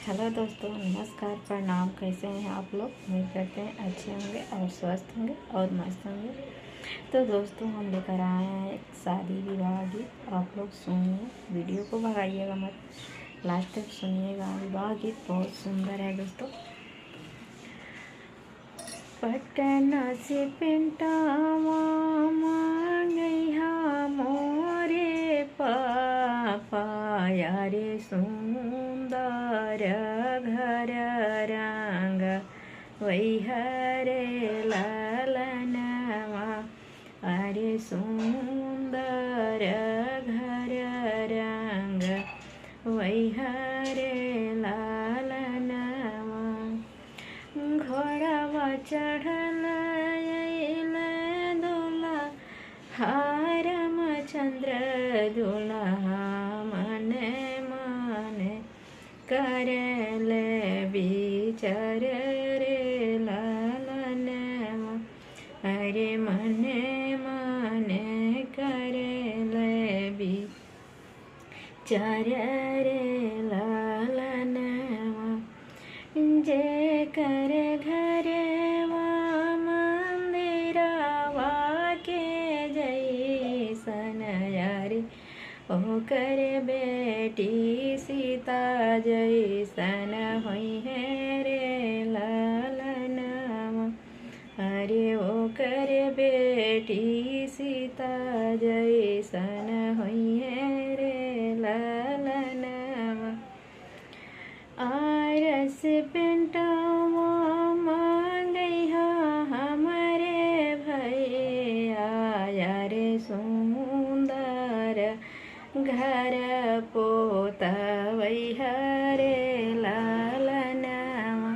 Hello दोस्तों, नमस्कार, प्रणाम। कैसे हैं आप लोग? उम्मीद करते हैं अच्छे होंगे और स्वस्थ होंगे और मस्त होंगे। तो दोस्तों, हम लेकर आए हैं एक शादी विवाह गीत। आप लोग सुनिए, वीडियो को भगाइएगा मत, लास्ट तक सुनिएगा। विवाह गीत बहुत सुंदर है दोस्तों। पटना से पेंटावा मांगैहा मोरे पापा, यारे सुंदर घर रंग वैहरे लालनवा, अरे सुंदर घर रंग वैहरे लालनवा। घोड़ावा चढ़ल अइले दुल्हा रामचंद्र दुल्हा, मने मने करेले विचार रे लालनवा, अरे मने मने करेले विचार रे लालनवा। जे कर घरवा मंदिरवा के जैसन, यारे ओकर बेटी सीता जैसन होई है रे लालनवा, अरे ओकर बेटी सीता जैसन होई है रे लालनवा। आरस पेंटावा मांगैहा हमारे भैया, यारे सुंदर घर पोतवैहा रे लालनवा,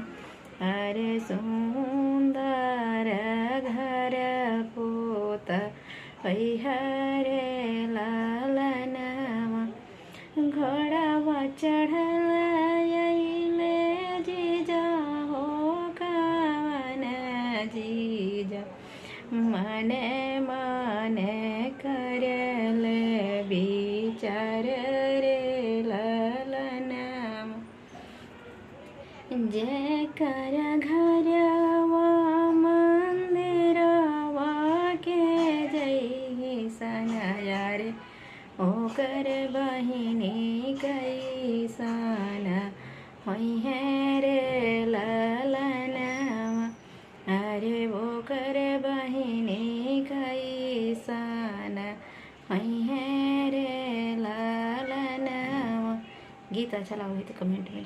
अरे सुंदर घर पोतवैहा रे लालनवा। घोड़ावा चढ़ल अइले जीजा हो कवन जीजा, मने मने करल विचार रे लालनवा। जे कर घरवा मंदिरवा के जैसन, यारे ओकर बहिनी कैसन होई है रे लालनवा, अरे ओकर बहिनी कैसन होई है रे लालनवा। गीत अच्छा लगा तो कमेंट में